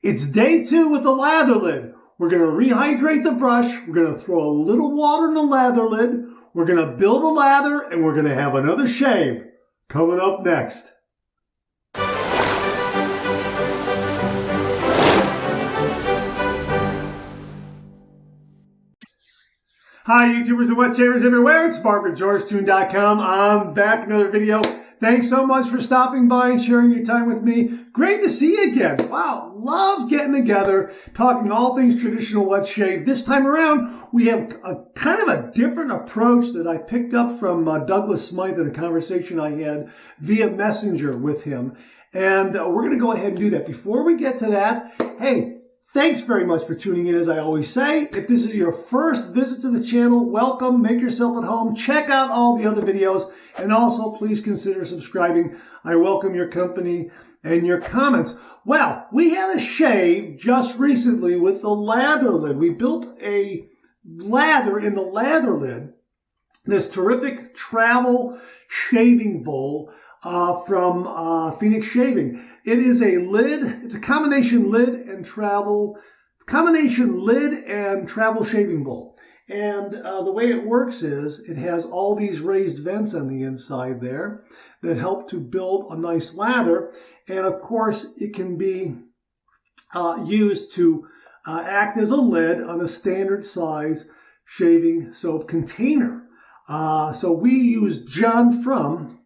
It's day 2 with the lather lid. We're going to rehydrate the brush. We're going to throw a little water in the lather lid. We're going to build a lather, and we're going to have another shave coming up next. Hi, YouTubers and wet shavers everywhere. It's BarberGeorgeTune.com. I'm back with another video. Thanks so much for stopping by and sharing your time with me. Great to see you again. Wow, love getting together, talking all things traditional wet shave. This time around, we have a kind of a different approach that I picked up from Douglas Smythe in a conversation I had via Messenger with him. And we're going to go ahead and do that. Before we get to that, hey, thanks very much for tuning in, as I always say. If this is your first visit to the channel, welcome. Make yourself at home. Check out all the other videos. And also, please consider subscribing. I welcome your company and your comments. Well, we had a shave just recently with the lather lid. We built a lather in the lather lid, this terrific travel shaving bowl from Phoenix Shaving. It is a lid. It's a combination lid and travel shaving bowl. And the way it works is it has all these raised vents on the inside there that help to build a nice lather. And of course, it can be used to act as a lid on a standard size shaving soap container. So we use John From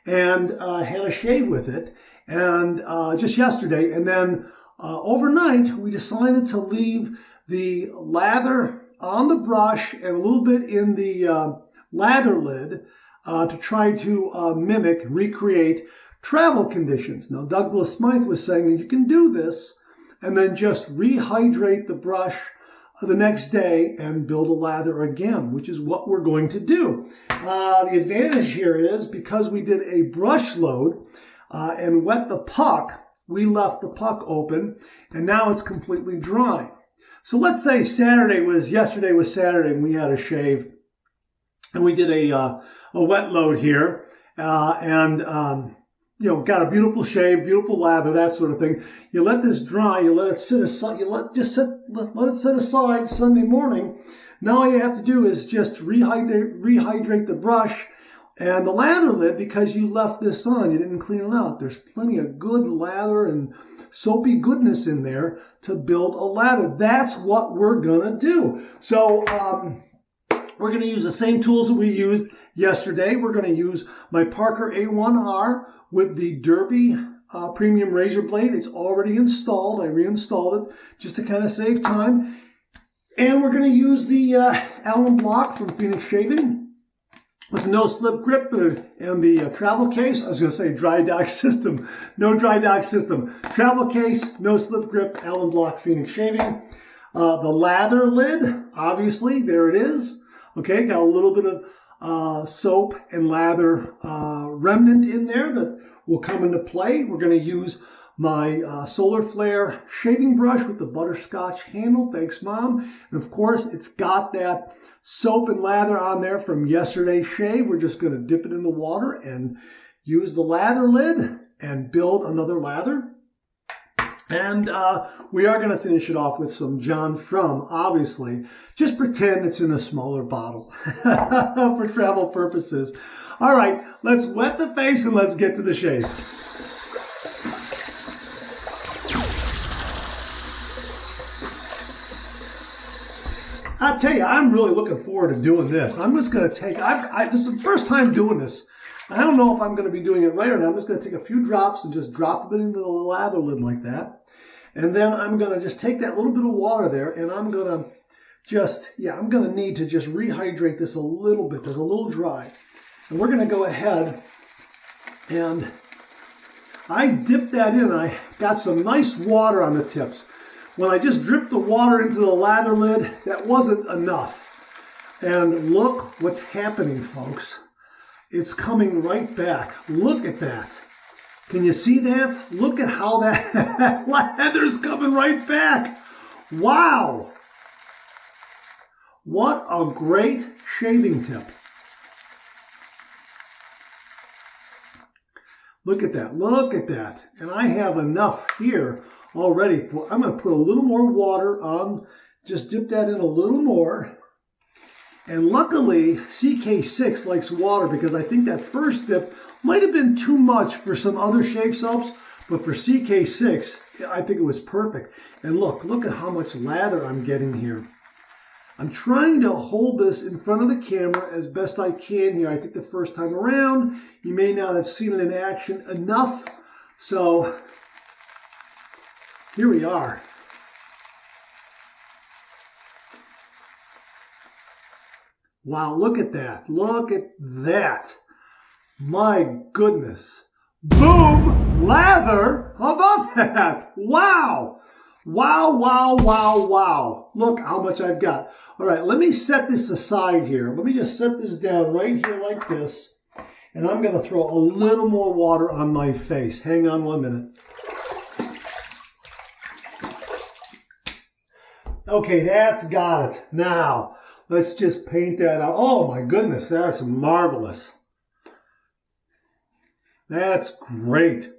and had a shave with it, and just yesterday. And then overnight, we decided to leave the lather on the brush and a little bit in the lather lid to try to recreate travel conditions. Now, Douglas Smythe was saying that you can do this and then just rehydrate the brush the next day and build a lather again, which is what we're going to do. The advantage here is because we did a brush load and wet the puck, we left the puck open and now it's completely dry. So let's say yesterday was Saturday and we had a shave and we did a wet load here got a beautiful shave, beautiful lather, that sort of thing. You let this dry, you let it sit aside, let it sit aside Sunday morning. Now all you have to do is just rehydrate the brush and the lather lid because you left this on, you didn't clean it out. There's plenty of good lather and soapy goodness in there to build a lather. That's what we're gonna do. So we're gonna use the same tools that we used yesterday. We're gonna use my Parker A1R with the Derby premium razor blade. It's already installed. I reinstalled it just to kind of save time. And we're going to use the Allen block from Phoenix Shaving with no slip grip and the travel case. I was going to say dry dock system. No dry dock system. Travel case, no slip grip, Allen block, Phoenix Shaving. The lather lid, obviously, there it is. Okay, got a little bit of soap and lather remnant in there that will come into play. We're going to use my Solar Flare shaving brush with the butterscotch handle. Thanks, Mom. And of course, it's got that soap and lather on there from yesterday's shave. We're just going to dip it in the water and use the lather lid and build another lather. And we are going to finish it off with some John From, obviously. Just pretend it's in a smaller bottle for travel purposes. All right, let's wet the face and let's get to the shave. I tell you, I'm really looking forward to doing this. I'm just going to take, this is the first time doing this. I don't know if I'm going to be doing it right or not. I'm just going to take a few drops and just drop it into the lather lid like that. And then I'm going to just take that little bit of water there and I'm going to I'm going to need to just rehydrate this a little bit. There's a little dry. And we're going to go ahead and I dipped that in. I got some nice water on the tips. When I just dripped the water into the lather lid, that wasn't enough. And look what's happening, folks. It's coming right back. Look at that. Can you see that? Look at how that lather's coming right back. Wow. What a great shaving tip. Look at that. Look at that. And I have enough here already. I'm going to put a little more water on. Just dip that in a little more. And luckily, CK6 likes water because I think that first dip might have been too much for some other shave soaps. But for CK6, I think it was perfect. And look at how much lather I'm getting here. I'm trying to hold this in front of the camera as best I can here. I think the first time around, you may not have seen it in action enough. So here we are. Wow, look at that. Look at that. My goodness. Boom! Lather! How about that? Wow! Wow, wow, wow, wow. Look how much I've got. All right, let me set this aside here. Let me just set this down right here like this. And I'm going to throw a little more water on my face. Hang on 1 minute. Okay, that's got it. Now, let's just paint that out. Oh my goodness, that's marvelous. That's great.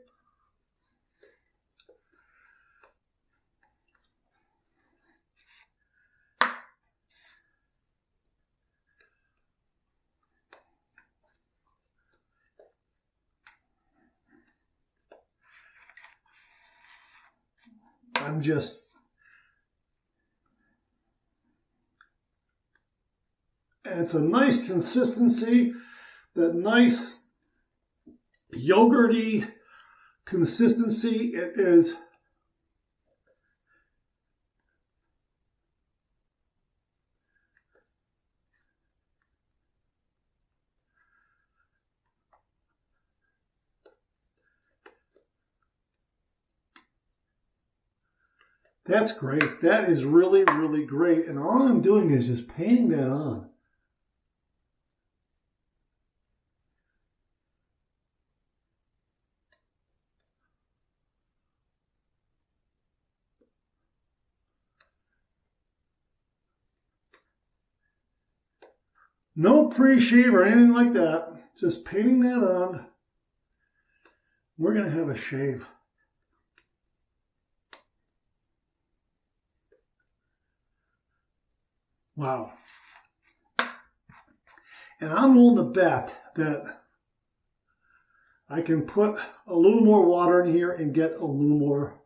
And it's a nice consistency, that nice yogurty consistency. It is. That's great. That is really, really great. And all I'm doing is just painting that on. No pre-shave or anything like that. Just painting that on. We're going to have a shave. Wow. And I'm willing to bet that I can put a little more water in here and get a little more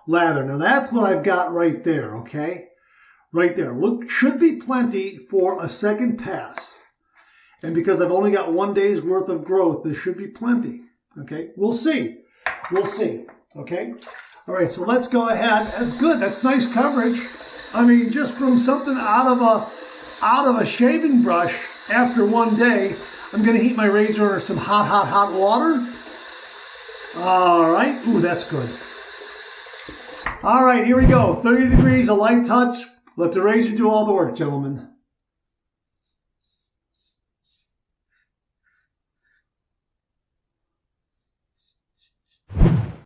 lather. Now that's what I've got right there, okay? Right there. Look, should be plenty for a second pass. And because I've only got 1 day's worth of growth, there should be plenty. Okay, we'll see. We'll see. Okay? All right, so let's go ahead. That's good. That's nice coverage. I mean, just from something out of a shaving brush after 1 day, I'm going to heat my razor under some hot water. All right. Ooh, that's good. All right, here we go. 30 degrees, a light touch. Let the razor do all the work, gentlemen.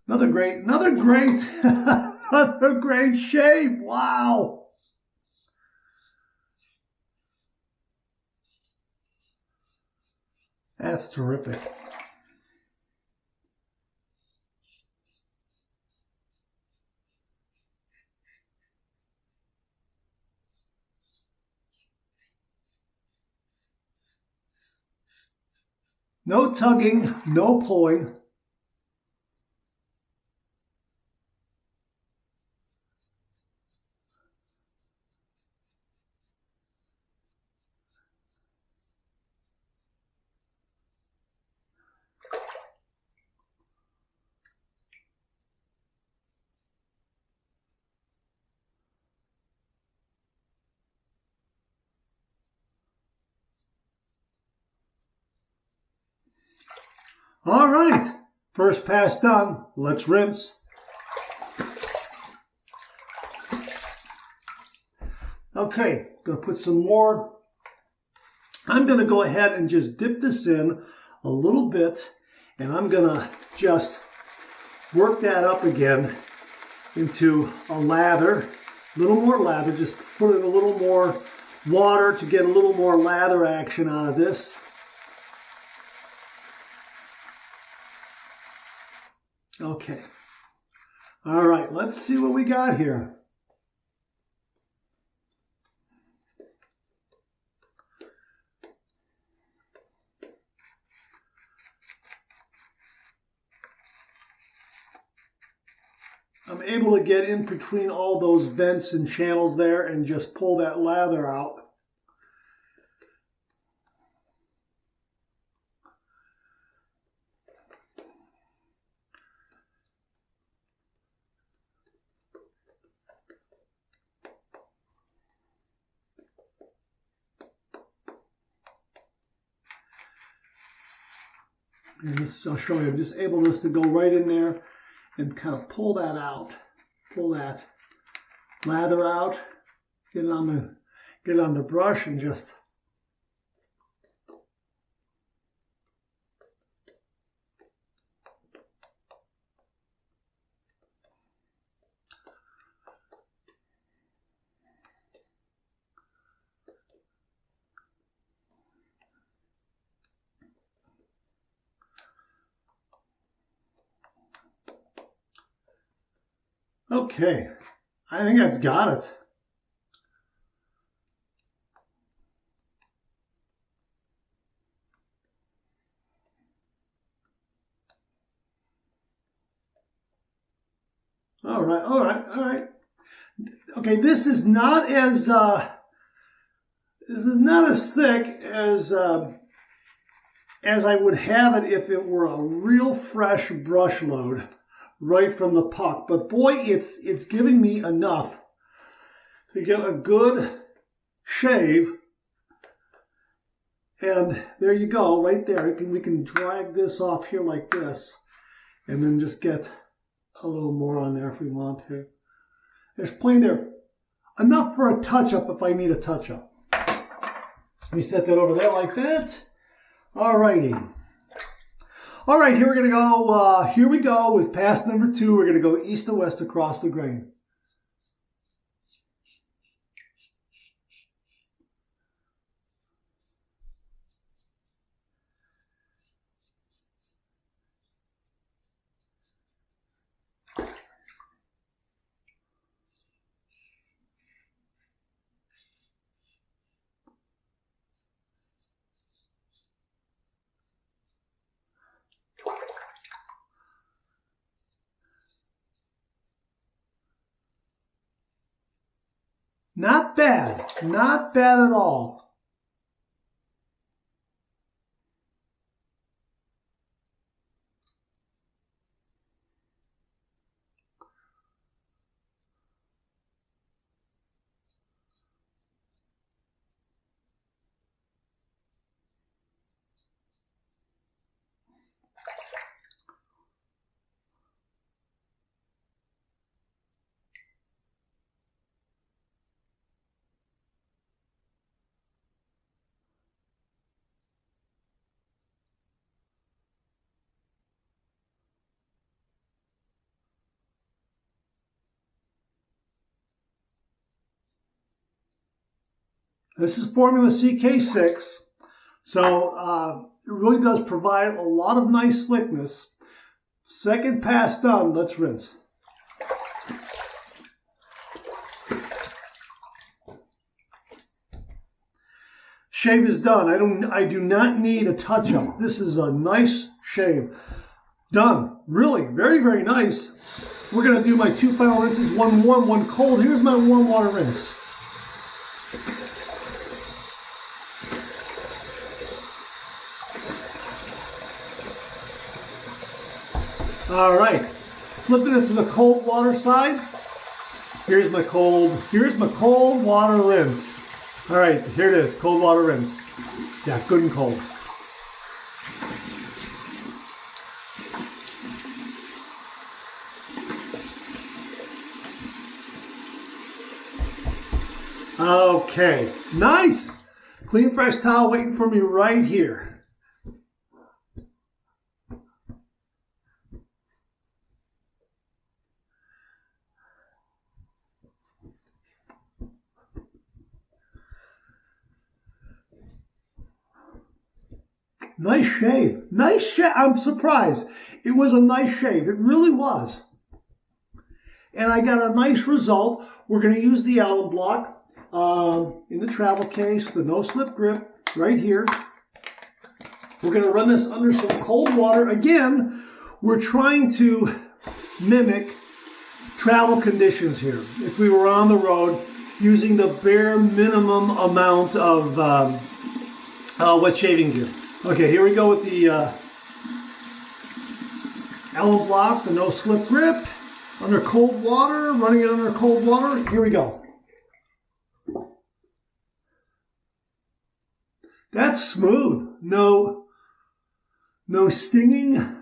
Another great, another great shave. Wow. That's terrific. No tugging, no pulling. All right, first pass done. Let's rinse. Okay, gonna put some more. I'm gonna go ahead and just dip this in a little bit, and I'm gonna just work that up again into a lather, a little more lather, just put in a little more water to get a little more lather action out of this. Okay. All right, let's see what we got here. I'm able to get in between all those vents and channels there and just pull that lather out. And this, I'll show you, I'm just able just to go right in there and kind of pull that out, pull that lather out, get it on the brush and just okay. I think that's got it. All right, all right, all right. Okay, this is not as thick as I would have it if it were a real fresh brush load right from the puck. But boy, it's giving me enough to get a good shave. And there you go, right there. We can drag this off here like this, and then just get a little more on there if we want to. There's plenty there. Enough for a touch-up if I need a touch-up. Let me set that over there like that. All righty. All right, here we're going to go, here we go with pass number 2. We're going to go east to west across the grain. Not bad. Not bad at all. This is Formula CK6, so it really does provide a lot of nice slickness. Second pass done, let's rinse. Shave is done. I do not need a touch-up. This is a nice shave. Done. Really, very, very nice. We're going to do my 2 final rinses, one warm, one cold. Here's my warm water rinse. All right, flipping it to the cold water side. Here's my cold water rinse. All right, here it is, cold water rinse. Yeah, good and cold. Okay, nice. Clean, fresh towel waiting for me right here. Nice shave. Nice shave. I'm surprised. It was a nice shave. It really was. And I got a nice result. We're going to use the alum block in the travel case, the no-slip grip right here. We're going to run this under some cold water. Again, we're trying to mimic travel conditions here. If we were on the road, using the bare minimum amount of wet shaving gear. Okay, here we go with the alum block, the no-slip grip, under cold water, running it under cold water. Here we go. That's smooth. No stinging,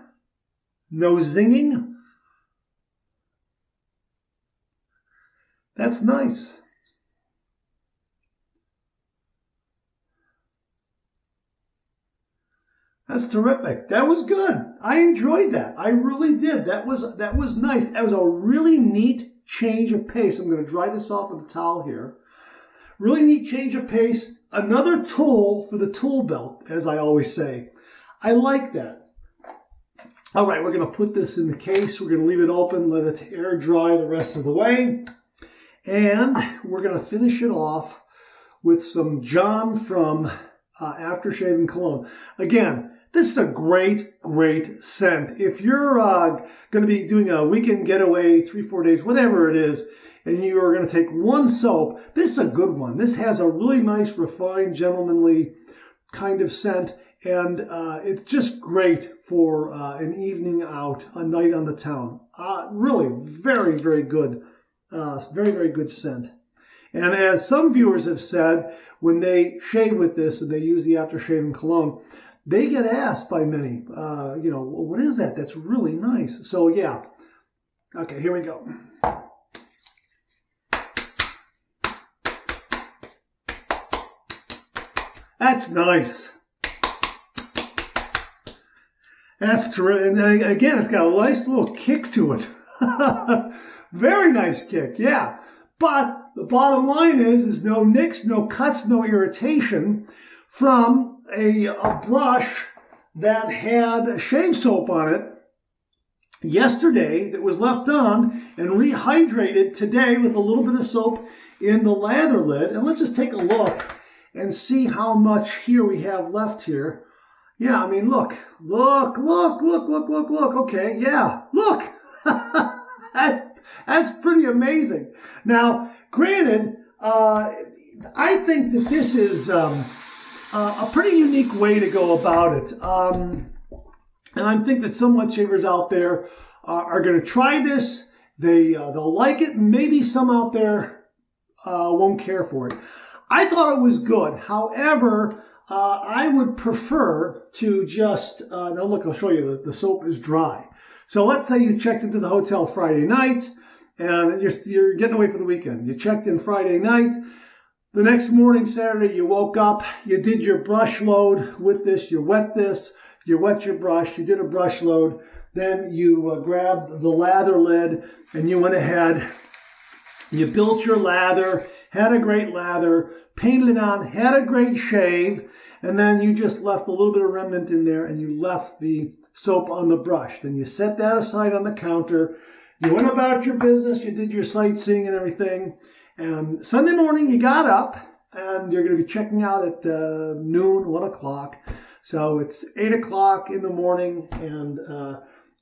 no zinging. That's nice. That's terrific. That was good. I enjoyed that. I really did. That was nice. That was a really neat change of pace. I'm going to dry this off with a towel here. Really neat change of pace. Another tool for the tool belt, as I always say. I like that. All right, we're going to put this in the case. We're going to leave it open, let it air dry the rest of the way. And we're going to finish it off with some John from Aftershave Cologne. Again, this is a great, great scent. If you're going to be doing a weekend getaway, 3-4 days, whatever it is, and you are going to take one soap, this is a good one. This has a really nice, refined, gentlemanly kind of scent, and it's just great for an evening out, a night on the town. Really, very, very good. Very, very good scent. And as some viewers have said, when they shave with this and they use the aftershave cologne, they get asked by many, you know, well, what is that? That's really nice. So yeah. Okay, here we go. That's nice. That's terrific. And again, it's got a nice little kick to it. Very nice kick, yeah. But the bottom line is no nicks, no cuts, no irritation from a brush that had shave soap on it yesterday that was left on and rehydrated today with a little bit of soap in the lather lid. And let's just take a look and see how much here we have left here. Yeah, I mean, look. Okay, yeah, look. That's pretty amazing. Now, granted, I think that this is a pretty unique way to go about it. And I think that some wet shavers out there are going to try this. They'll like it. Maybe some out there won't care for it. I thought it was good. However, I would prefer to just, now look, I'll show you, the soap is dry. So let's say you checked into the hotel Friday night and you're getting away for the weekend. You checked in Friday night. The next morning, Saturday, you woke up, you did your brush load with this, you wet your brush, you did a brush load, then you grabbed the lather lid and you went ahead, you built your lather, had a great lather, painted it on, had a great shave, and then you just left a little bit of remnant in there and you left the soap on the brush. Then you set that aside on the counter. You went about your business, you did your sightseeing and everything, and Sunday morning you got up and you're going to be checking out at noon, 1 o'clock. So it's 8 o'clock in the morning and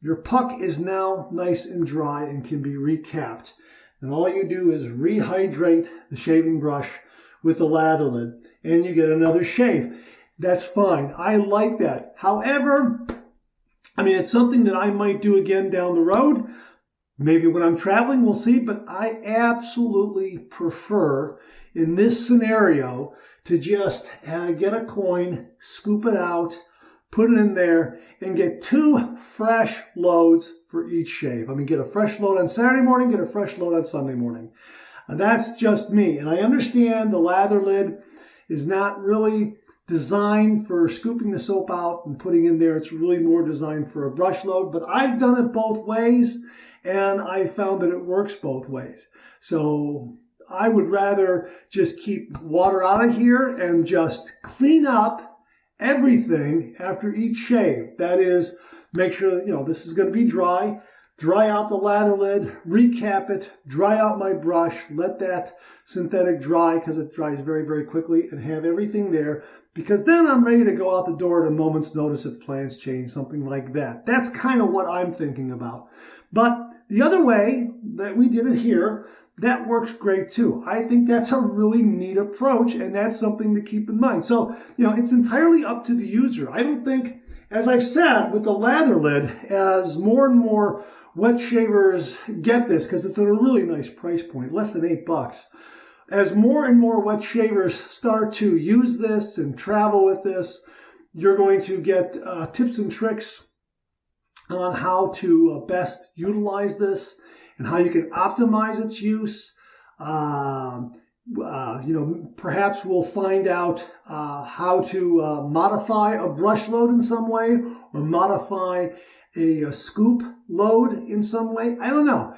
your puck is now nice and dry and can be recapped. And all you do is rehydrate the shaving brush with the lather lid and you get another shave. That's fine. I like that. However, I mean, it's something that I might do again down the road. Maybe when I'm traveling, we'll see. But I absolutely prefer, in this scenario, to just get a coin, scoop it out, put it in there, and get 2 fresh loads for each shave. I mean, get a fresh load on Saturday morning, get a fresh load on Sunday morning. And that's just me. And I understand the lather lid is not really designed for scooping the soap out and putting in there. It's really more designed for a brush load. But I've done it both ways, and I found that it works both ways. So I would rather just keep water out of here and just clean up everything after each shave. That is, make sure that, this is going to be dry. Dry out the lather lid, recap it, dry out my brush, let that synthetic dry because it dries very, very quickly, and have everything there, because then I'm ready to go out the door at a moment's notice if plans change, something like that. That's kind of what I'm thinking about. But the other way that we did it here, that works great too. I think that's a really neat approach, and that's something to keep in mind. So, it's entirely up to the user. I don't think, as I've said with the lather lid, as more and more wet shavers get this, because it's at a really nice price point, less than $8. As more and more wet shavers start to use this and travel with this, you're going to get tips and tricks on how to best utilize this and how you can optimize its use. Perhaps we'll find out how to modify a brush load in some way, or modify a scoop load in some way. I don't know.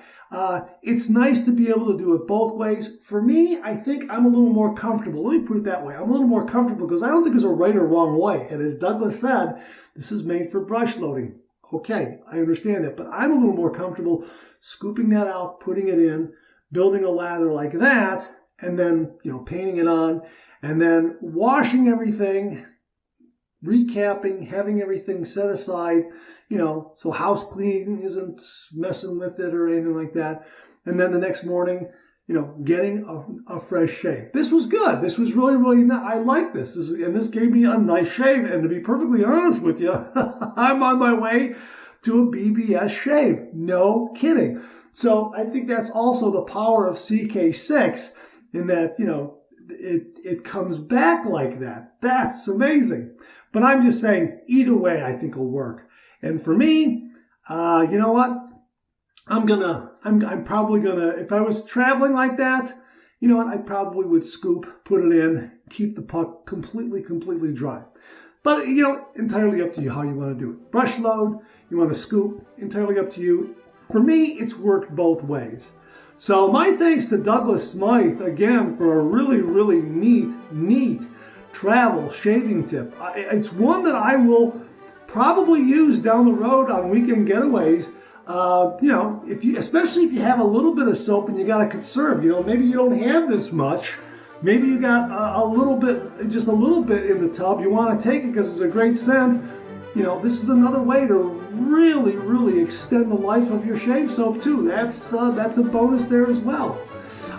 It's nice to be able to do it both ways. For me, I think I'm a little more comfortable. Let me put it that way. I'm a little more comfortable because I don't think there's a right or wrong way. And as Douglas said, this is made for brush loading. Okay, I understand that. But I'm a little more comfortable scooping that out, putting it in, building a lather like that, and then, painting it on, and then washing everything, recapping, having everything set aside, so house cleaning isn't messing with it or anything like that. And then the next morning, getting a fresh shave. This was good. This was really, really nice. I like this. And this gave me a nice shave. And to be perfectly honest with you, I'm on my way to a BBS shave. No kidding. So I think that's also the power of CK6 in that, it comes back like that. That's amazing. But I'm just saying, either way, I think will work. And for me, you know what? I'm probably gonna, if I was traveling like that, I probably would scoop, put it in, keep the puck completely dry. But, entirely up to you how you want to do it. Brush load, you want to scoop, entirely up to you. For me, it's worked both ways. So my thanks to Douglas Smythe, again, for a really, really neat travel shaving tip. It's one that I will probably use down the road on weekend getaways. Especially if you have a little bit of soap and you got to conserve. Maybe you don't have this much. Maybe you got just a little bit in the tub. You want to take it because it's a great scent. This is another way to really, really extend the life of your shave soap too. That's a bonus there as well.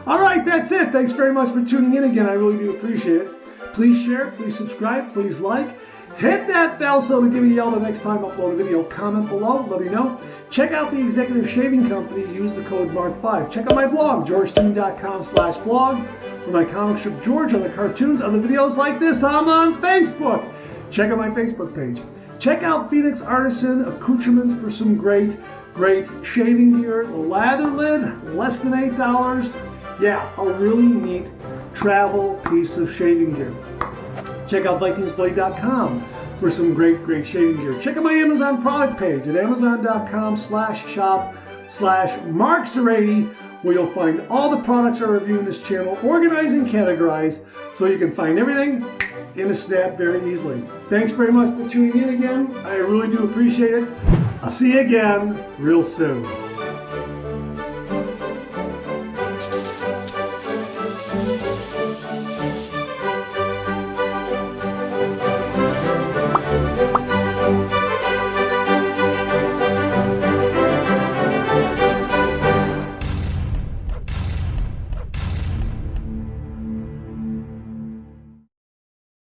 All right, that's it. Thanks very much for tuning in again. I really do appreciate it. Please share, please subscribe, please like. Hit that bell so to give you a yell the next time I upload a video. Comment below, let me know. Check out the Executive Shaving Company. Use the code MARK5. Check out my blog, georgetoon.com/blog, for my comic strip George, other cartoons, other videos like this. I'm on Facebook. Check out my Facebook page. Check out Phoenix Artisan Accoutrements for some great shaving gear. The lather lid, less than $8. Yeah, a really neat travel piece of shaving gear. Check out VikingsBlade.com for some great shaving gear. Check out my Amazon product page at amazon.com/shop/marks80, where you'll find all the products I review in this channel, organized and categorized, so you can find everything in a snap very easily. Thanks very much for tuning in again. I really do appreciate it. I'll see you again real soon.